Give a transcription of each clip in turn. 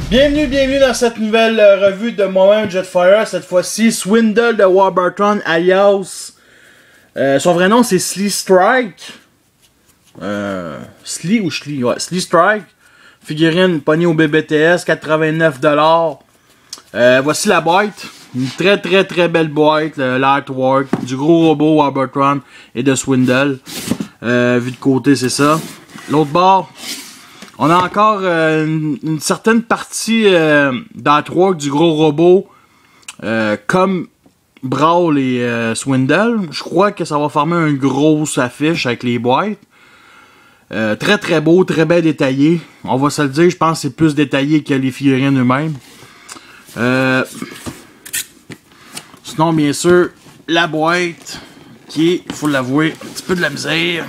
Bienvenue dans cette nouvelle revue de moi-même Jetfire. Cette fois-ci, Swindle de Warburton alias. Son vrai nom c'est Slee Strike. Slee ou Schlee? Ouais, Slee Strike. Figurine pognée au BBTS, 89$. Voici la boîte. Une très belle boîte. L'artwork du gros robot Warburton et de Swindle. Vu de côté, c'est ça. L'autre bord. On a encore une certaine partie d'artwork du gros robot comme Brawl et Swindle. Je crois que ça va former une grosse affiche avec les boîtes. Très beau, très bien détaillé. On va se le dire, je pense que c'est plus détaillé que les figurines eux-mêmes. Sinon, bien sûr, la boîte qui est, il faut l'avouer, un petit peu de la misère.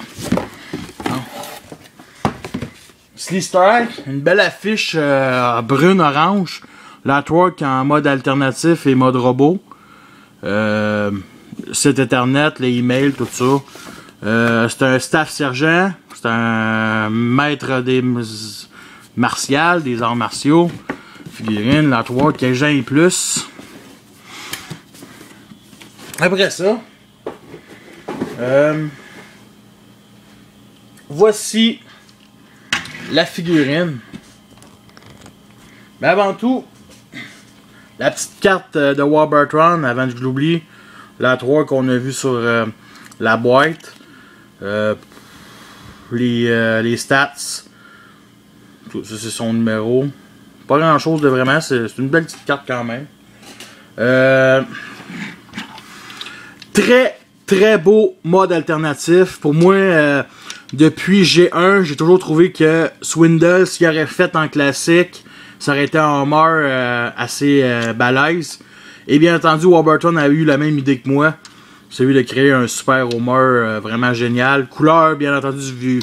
Slee Strike, une belle affiche brune-orange. L'artwork en mode alternatif et mode robot. Site internet, les emails, tout ça. C'est un staff sergent. C'est un maître des martiales, des arts martiaux. Figurine, l'artwork 15 ans et plus. Après ça, voici la figurine. Mais avant tout, la petite carte de Warburton, avant que je l'oublie, l'artwork qu'on a vu sur la boîte, les stats, tout ça c'est son numéro. Pas grand chose de vraiment, c'est une belle petite carte quand même. Très beau mode alternatif. Pour moi, depuis G1, j'ai toujours trouvé que Swindle, s'il aurait fait en classique, ça aurait été un Homer assez balèze. Et bien entendu, Warburton a eu la même idée que moi. Celui de créer un super Homer vraiment génial. Couleur, bien entendu,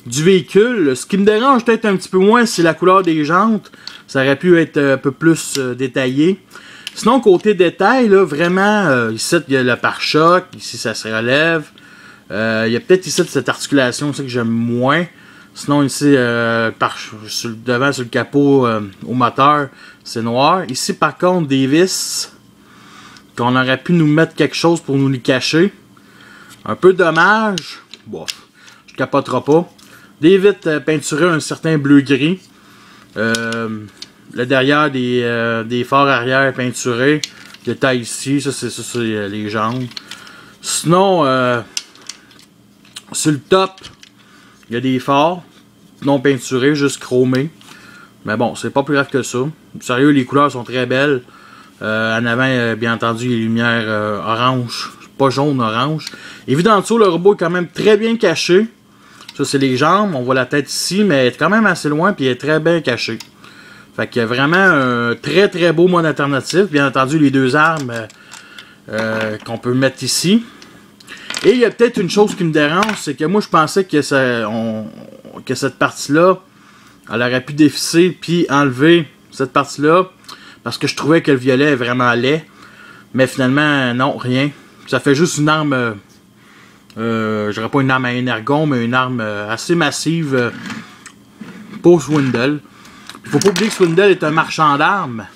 du véhicule. Ce qui me dérange peut-être un petit peu moins, c'est la couleur des jantes. Ça aurait pu être un peu plus détaillé. Sinon, côté détail, là, vraiment, ici, il y a le pare-choc. Ici, ça se relève. Il y a peut-être ici cette articulation aussi que j'aime moins. Sinon, ici, devant, sur le capot au moteur, c'est noir. Ici, par contre, des vis qu'on aurait pu nous mettre quelque chose pour nous les cacher. Un peu dommage. Bon, je capoterai pas. Des vitres peinturées un certain bleu-gris. Le derrière des phares arrière peinturés. Détail ici, ça c'est les jambes. Sinon, sur le top, il y a des phares non peinturés, juste chromés. Mais bon, c'est pas plus grave que ça. Sérieux, les couleurs sont très belles. En avant, bien entendu, les lumières orange, pas jaune, orange. Et vu d'en dessous, le robot est quand même très bien caché. Ça, c'est les jambes. On voit la tête ici, mais elle est quand même assez loin, puis elle est très bien cachée. Fait qu'il y a vraiment un très beau mode alternatif. Bien entendu, les deux armes qu'on peut mettre ici. Et il y a peut-être une chose qui me dérange, c'est que moi je pensais que, cette partie-là, elle aurait pu dévisser puis enlever cette partie-là. Parce que je trouvais que le violet est vraiment laid. Mais finalement, non, rien. Ça fait juste une arme, je dirais pas une arme à énergon, mais une arme assez massive pour Swindle. Il faut pas oublier que Swindle est un marchand d'armes.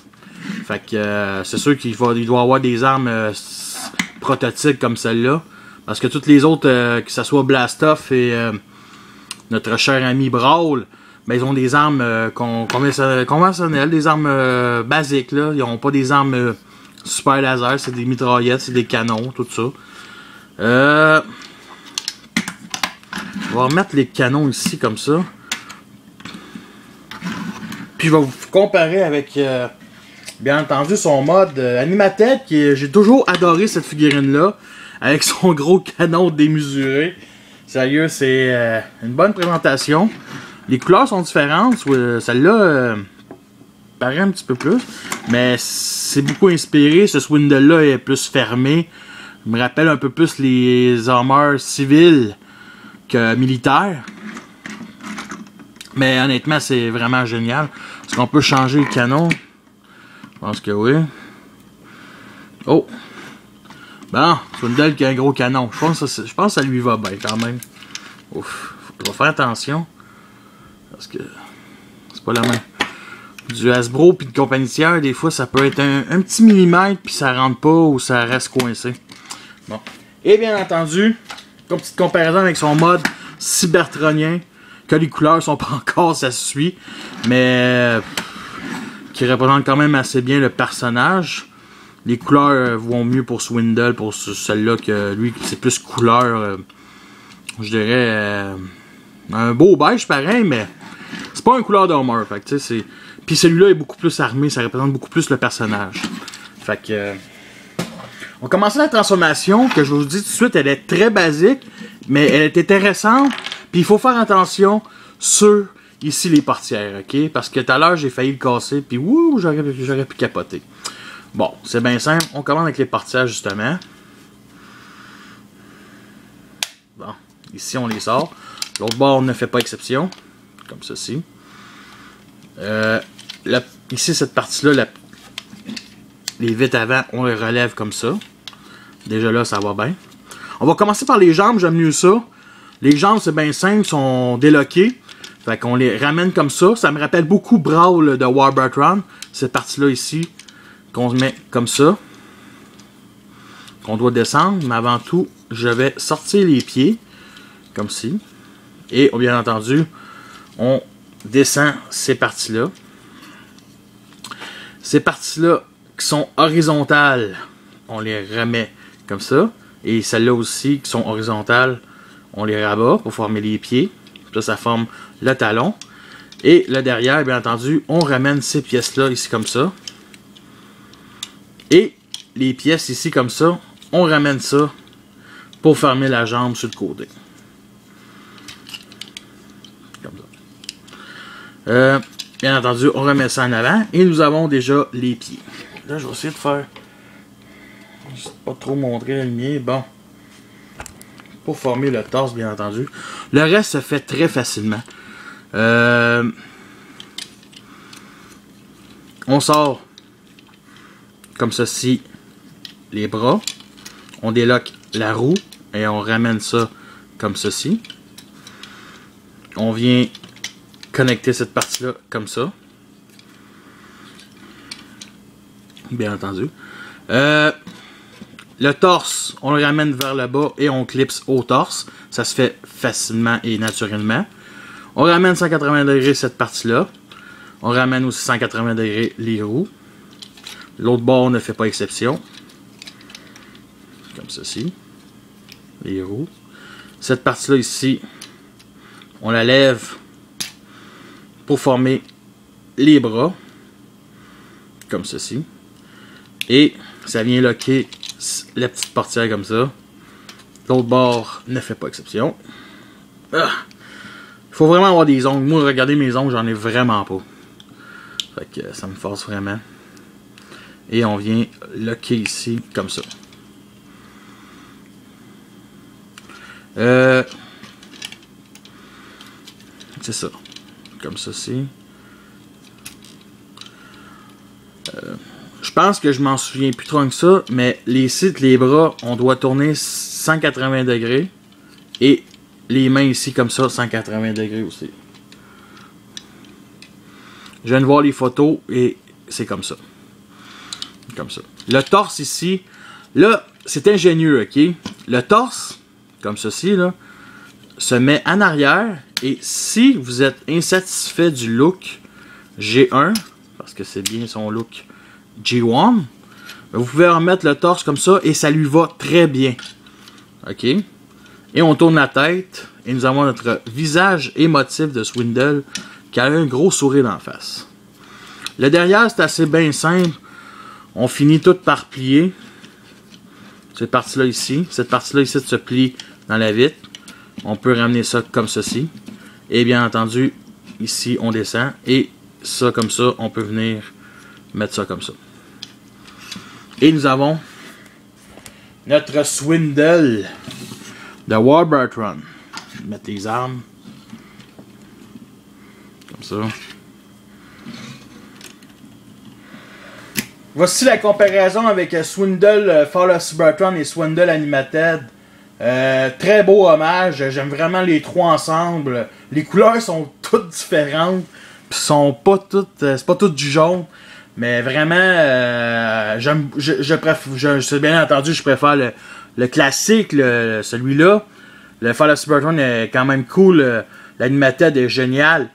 Fait que c'est sûr qu'il doit avoir des armes prototypes comme celle-là. Parce que toutes les autres, que ce soit Blastoff et notre cher ami Brawl, ben, ils ont des armes conventionnelles, des armes basiques. Là. Ils n'ont pas des armes super laser, c'est des mitraillettes, c'est des canons, tout ça. On va remettre les canons ici comme ça. Puis je vais vous comparer avec, bien entendu, son mode Animatech. J'ai toujours adoré cette figurine-là. Avec son gros canon démesuré. Sérieux, c'est une bonne présentation. Les couleurs sont différentes. Celle-là paraît un petit peu plus. Mais c'est beaucoup inspiré. Ce Swindle-là est plus fermé. Il me rappelle un peu plus les armeurs civils que militaires. Mais honnêtement, c'est vraiment génial. Est-ce qu'on peut changer le canon? Je pense que oui. Oh! Bon, Swindle qui a un gros canon. Je pense que ça lui va bien quand même. Ouf, faut faire attention. Parce que c'est pas la même. du Hasbro puis de compagnie tiers, des fois ça peut être un petit millimètre puis ça rentre pas ou ça reste coincé. Bon. Et bien entendu, comme petite comparaison avec son mode cybertronien, que les couleurs sont pas encore, ça se suit, mais qui représente quand même assez bien le personnage. Les couleurs vont mieux pour Swindle, pour celle-là, que lui, c'est plus couleur, je dirais, un beau beige pareil, mais c'est pas une couleur d'Homer. Puis celui-là est beaucoup plus armé, ça représente beaucoup plus le personnage. Fait que... on commence la transformation, que je vous dis tout de suite, elle est très basique, mais elle est intéressante. Puis il faut faire attention sur, ici, les portières, ok? Parce que tout à l'heure, j'ai failli le casser, puis wouh, j'aurais pu capoter. Bon, c'est bien simple, on commence avec les portières, justement. Bon, ici, on les sort. L'autre bord, on ne fait pas exception, comme ceci. Ici, cette partie-là, les vitres avant, on les relève comme ça. Déjà là, ça va bien. On va commencer par les jambes, j'aime mieux ça. Les jambes, c'est bien simple, sont déloquées. Fait qu'on les ramène comme ça. Ça me rappelle beaucoup Brawl de Warburton. Cette partie-là ici, qu'on met comme ça. Qu'on doit descendre. Mais avant tout, je vais sortir les pieds. Comme ci. Et bien entendu, on descend ces parties-là. Ces parties-là qui sont horizontales, on les remet comme ça. Et celles-là aussi qui sont horizontales, on les rabat pour former les pieds. Ça forme le talon. Et le derrière, bien entendu, on ramène ces pièces-là ici comme ça. Et les pièces ici comme ça, on ramène ça pour former la jambe sur le côté. Comme ça. Bien entendu, on remet ça en avant. Et nous avons déjà les pieds. Là, je vais essayer de faire... je sais pas trop montrer la lumière. Bon. Pour former le torse, bien entendu. Le reste se fait très facilement. On sort comme ceci les bras. On déloque la roue et on ramène ça comme ceci. On vient connecter cette partie-là comme ça. Bien entendu. Le torse, on le ramène vers le bas et on clipse au torse. Ça se fait facilement et naturellement. On ramène 180 degrés cette partie-là. On ramène aussi 180 degrés les roues. L'autre bord ne fait pas exception. Comme ceci. Les roues. Cette partie-là ici, on la lève pour former les bras. Comme ceci. Et ça vient loquer la petite portière comme ça. L'autre bord ne fait pas exception. Il faut vraiment avoir des ongles. Moi, regardez mes ongles, j'en ai vraiment pas. Fait que ça me force vraiment. Et on vient loquer ici comme ça. C'est ça. Comme ceci. Je pense que je m'en souviens plus trop que ça, mais les bras, on doit tourner 180 degrés. Et les mains ici, comme ça, 180 degrés aussi. Je viens de voir les photos et c'est comme ça. Comme ça. Le torse ici, là, c'est ingénieux, ok? Le torse, comme ceci, là, se met en arrière. Et si vous êtes insatisfait du look G1, parce que c'est bien son look G1, vous pouvez remettre le torse comme ça et ça lui va très bien. Ok? Et on tourne la tête et nous avons notre visage émotif de Swindle qui a un gros sourire d'en face. Le derrière, c'est assez bien simple. On finit tout par plier. Cette partie-là ici. Cette partie-là ici se plie dans la vitre. On peut ramener ça comme ceci. Et bien entendu, ici, on descend. Et ça, comme ça, on peut venir mettre ça comme ça. Et nous avons notre Swindle de Warburton. Mettre les armes. Comme ça. Voici la comparaison avec Swindle Fall of Cybertron et Swindle Animated. Très beau hommage. J'aime vraiment les trois ensemble. Les couleurs sont toutes différentes. sont pas toutes, c'est pas tout du jaune. Mais vraiment, bien entendu, je préfère le classique, celui-là. Le Fall of Cybertron est quand même cool. L'animated est génial.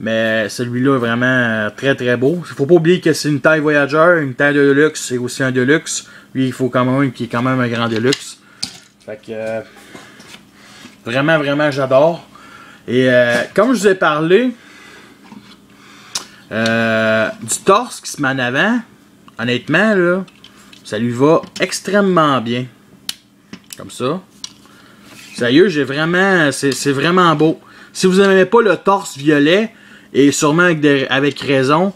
Mais celui-là est vraiment très très beau. Il faut pas oublier que c'est une taille Voyager, une taille de Deluxe et aussi un Deluxe. Lui, il faut quand même qu'il est quand même un grand Deluxe. Fait que vraiment, vraiment, j'adore. Et comme je vous ai parlé du torse qui se met en avant, honnêtement, là, ça lui va extrêmement bien. Comme ça. Sérieux, j'ai vraiment. C'est vraiment beau. Si vous n'aimez pas le torse violet, et sûrement avec raison,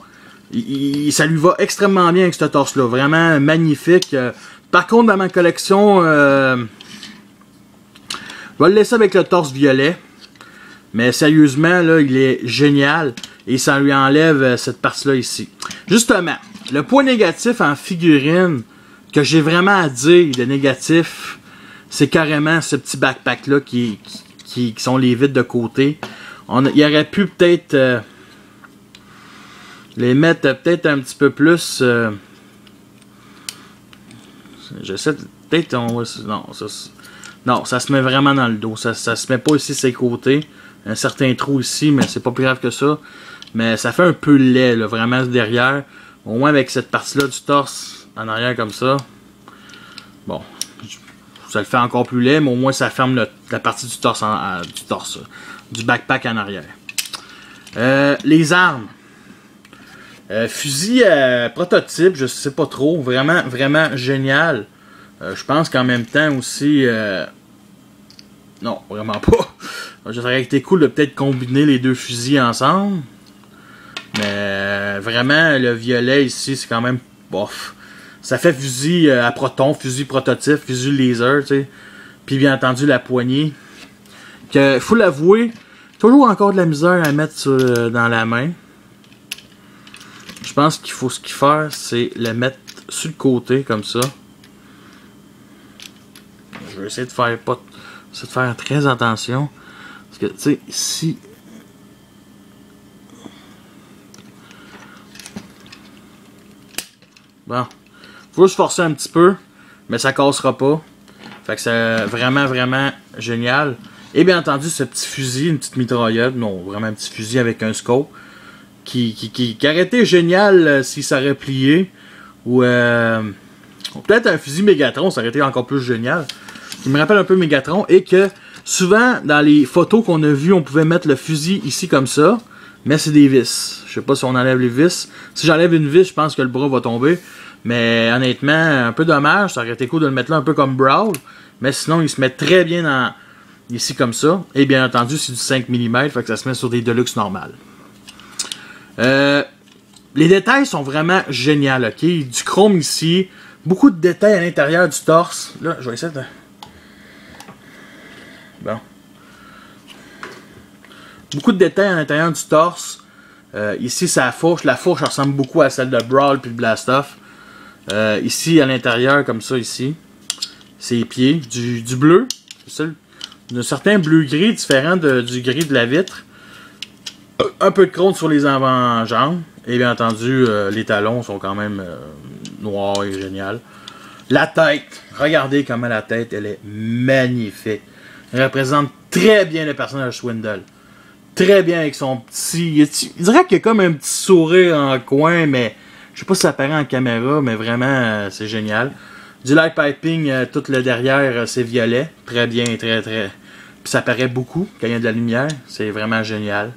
ça lui va extrêmement bien avec ce torse-là. Vraiment magnifique. Par contre, dans ma collection, je vais le laisser avec le torse violet. Mais sérieusement, là, il est génial. Et ça lui enlève cette partie-là ici. Justement, le point négatif en figurine que j'ai vraiment à dire de négatif, c'est carrément ce petit backpack-là qui sont les vitres de côté. Il aurait pu peut-être les mettre peut-être un petit peu plus. J'essaie peut-être non, ça se met vraiment dans le dos. Ça se met pas ici ses côtés. Un certain trou ici, mais c'est pas plus grave que ça. Mais ça fait un peu laid, là, vraiment derrière. Au moins avec cette partie-là du torse en arrière comme ça. Bon, ça le fait encore plus laid, mais au moins ça ferme la partie du torse, du backpack en arrière. Les armes. Fusil prototype, je sais pas trop. Vraiment, vraiment génial. Je pense qu'en même temps aussi... non, vraiment pas. Ça aurait été cool de peut-être combiner les deux fusils ensemble. Mais vraiment, le violet ici, c'est quand même bof. Ça fait fusil à proton, fusil prototype, fusil laser, tu sais. Puis bien entendu, la poignée. Que, faut l'avouer, toujours encore de la misère à mettre dans la main. Je pense qu'il faut ce qu'il faire, c'est le mettre sur le côté, comme ça. Je vais essayer de faire très attention. Parce que, tu sais, ici... Bon. Faut se forcer un petit peu, mais ça cassera pas. Fait que c'est vraiment, vraiment génial. Et bien entendu, ce petit fusil, une petite mitraillette, non, vraiment un petit fusil avec un scope, qui aurait été génial si ça aurait plié. Ou peut-être un fusil Megatron, ça aurait été encore plus génial. Il me rappelle un peu Megatron, et que souvent, dans les photos qu'on a vues, on pouvait mettre le fusil ici comme ça, mais c'est des vis. Je sais pas si on enlève les vis. Si j'enlève une vis, je pense que le bras va tomber. Mais honnêtement, un peu dommage. Ça aurait été cool de le mettre là un peu comme Brawl. Mais sinon, il se met très bien ici comme ça. Et bien entendu, c'est du 5 mm. Fait que ça se met sur des Deluxe normales. Les détails sont vraiment géniaux. Okay? Du chrome ici. Beaucoup de détails à l'intérieur du torse. Là, je vais essayer de... Bon. Beaucoup de détails à l'intérieur du torse. Ici, c'est la fourche. La fourche ressemble beaucoup à celle de Brawl puis de Blastoff. Ici, à l'intérieur, comme ça, ici. Ses pieds. Du bleu. Un certain bleu-gris différent du gris de la vitre. Un peu de chrome sur les avant-jambes. Et bien entendu, les talons sont quand même noirs et génial. La tête. Regardez comment la tête, elle est magnifique. Elle représente très bien le personnage Swindle. Très bien avec son petit... Il dirait qu'il y a comme un petit sourire en coin, mais je sais pas si ça apparaît en caméra, mais vraiment, c'est génial. Du light piping, tout le derrière, c'est violet. Très bien, très. Puis ça paraît beaucoup quand il y a de la lumière. C'est vraiment génial.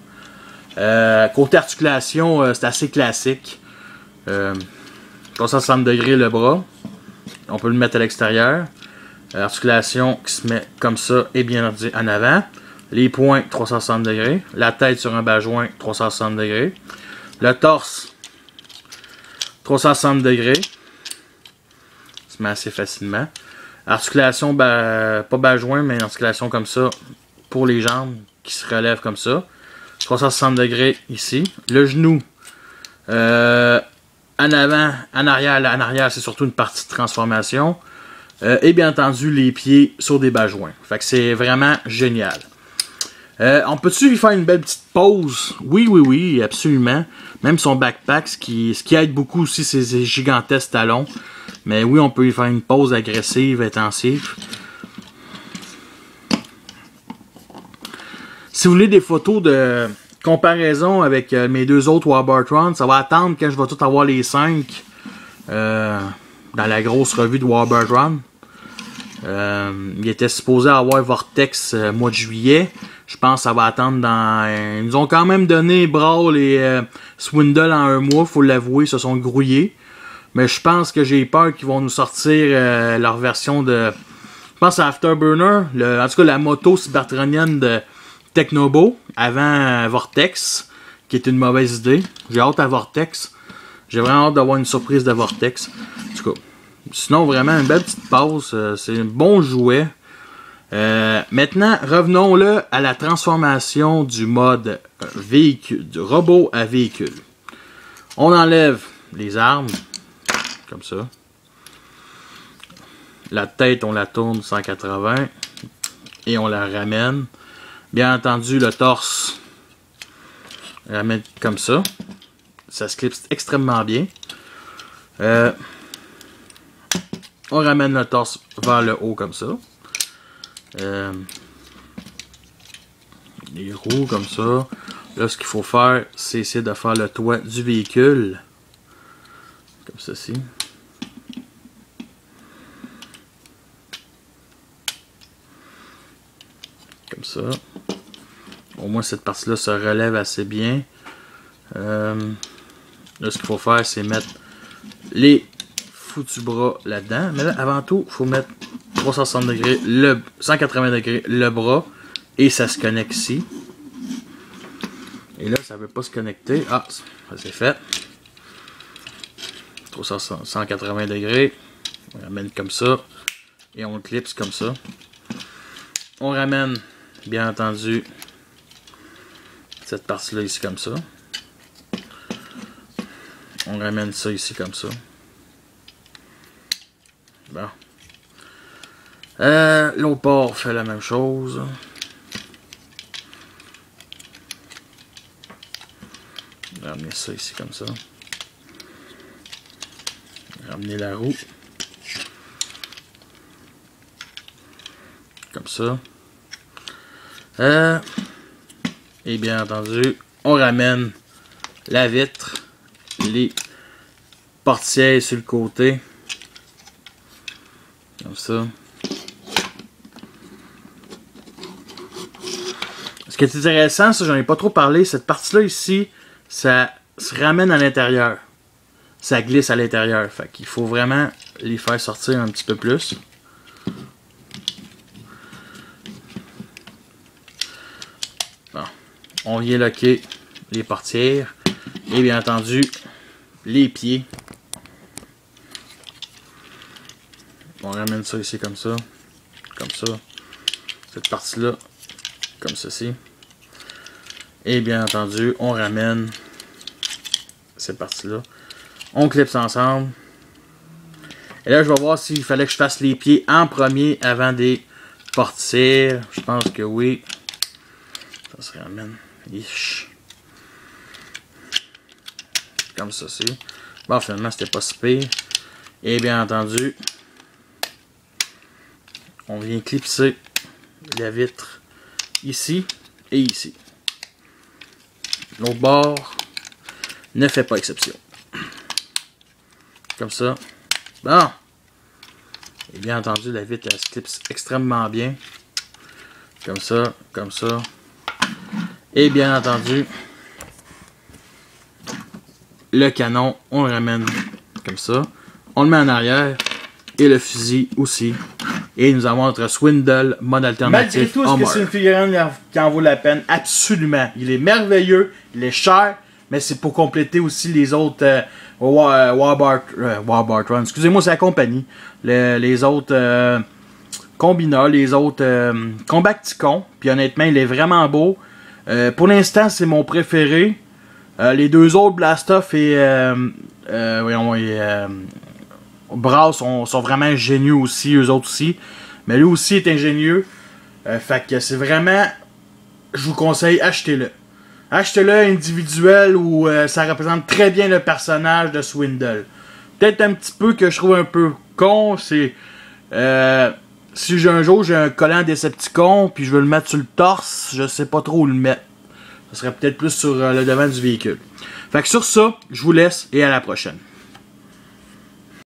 Côté articulation, c'est assez classique. 360 degrés le bras. On peut le mettre à l'extérieur. Articulation qui se met comme ça et bien en avant. Les poings, 360 degrés. La tête sur un bas-joint, 360 degrés. Le torse, 360 degrés. Ça se met assez facilement. Articulation, pas bas-joint, mais articulation comme ça pour les jambes qui se relèvent comme ça. 360 degrés ici. Le genou, en avant, en arrière, c'est surtout une partie de transformation. Et bien entendu, les pieds sur des bas-joints. Fait que c'est vraiment génial. On peut-tu lui faire une belle petite pause? Oui, oui, oui, absolument. Même son backpack, ce qui aide beaucoup aussi, c'est ses gigantesques talons. Mais oui, on peut lui faire une pause agressive, intensive. Si vous voulez des photos de comparaison avec mes deux autres Warbartron, ça va attendre quand je vais tout avoir les 5 dans la grosse revue de Warbartron. Il était supposé avoir Vortex mois de juillet. Je pense que ça va attendre dans... ils nous ont quand même donné Brawl et Swindle en un mois, faut l'avouer, ils se sont grouillés. Mais je pense que j'ai peur qu'ils vont nous sortir leur version de... Je pense à Afterburner, en tout cas la moto cybertronienne de Technobo, avant Vortex, qui est une mauvaise idée. J'ai hâte à Vortex. J'ai vraiment hâte d'avoir une surprise de Vortex. En tout cas, sinon vraiment une belle petite pause, c'est un bon jouet. Maintenant, revenons-le à la transformation du mode véhicule, du robot à véhicule. On enlève les armes, comme ça. La tête, on la tourne 180 et on la ramène. Bien entendu, le torse, on ramène comme ça. Ça se clipse extrêmement bien. On ramène le torse vers le haut comme ça. Les roues comme ça. Là, ce qu'il faut faire, c'est essayer de faire le toit du véhicule. Comme ceci. Comme ça. Au moins, cette partie-là se relève assez bien. Là, ce qu'il faut faire, c'est mettre les foutus bras là-dedans. Mais là, avant tout, il faut mettre 360 degrés, 180 degrés le bras. Et ça se connecte ici. Et là, ça ne veut pas se connecter. Ah, ça c'est fait. 180 degrés. On ramène comme ça. Et on clipse comme ça. On ramène, bien entendu, cette partie-là ici comme ça. On ramène ça ici comme ça. Bon. L'autre bord fait la même chose. On va ramener ça ici comme ça. Ramener la roue. Comme ça. Et bien entendu, on ramène la vitre, les portières sur le côté. Comme ça. Ce qui est intéressant, ça j'en ai pas trop parlé, cette partie-là ici, ça se ramène à l'intérieur. Ça glisse à l'intérieur. Fait qu'il faut vraiment les faire sortir un petit peu plus. Bon. On vient locker les portières. Et bien entendu, les pieds. On ramène ça ici comme ça. Comme ça. Cette partie-là. Comme ceci. Et bien entendu, on ramène cette partie-là. On clipse ensemble. Et là, je vais voir s'il fallait que je fasse les pieds en premier avant des portières. Je pense que oui. Ça se ramène. Ish. Comme ceci. Bon, finalement, c'était pas si pire. Et bien entendu, on vient clipser la vitre ici et ici. L'autre bord ne fait pas exception. Comme ça. Bon. Et bien entendu, la vitre elle se clipse extrêmement bien. Comme ça, comme ça. Et bien entendu, le canon, on le ramène comme ça. On le met en arrière. Et le fusil aussi. Et nous avons notre Swindle mode alternatif. Malgré tout, est-ce que c'est une figurine qui en vaut la peine? Absolument. Il est merveilleux, il est cher, mais c'est pour compléter aussi les autres Warbartron. Excusez-moi, c'est la compagnie. Les autres Combina, les autres Combacticons. Puis honnêtement, il est vraiment beau. Pour l'instant, c'est mon préféré. Les deux autres Blastoff et Brawl sont vraiment ingénieux aussi, eux autres aussi. Mais lui aussi est ingénieux. Fait que c'est vraiment je vous conseille, achetez-le. Achetez-le individuel où ça représente très bien le personnage de Swindle. Peut-être un petit peu que je trouve un peu con, c'est... si un jour j'ai un collant Decepticon puis je veux le mettre sur le torse, je sais pas trop où le mettre. Ça serait peut-être plus sur le devant du véhicule. Fait que sur ça, je vous laisse et à la prochaine.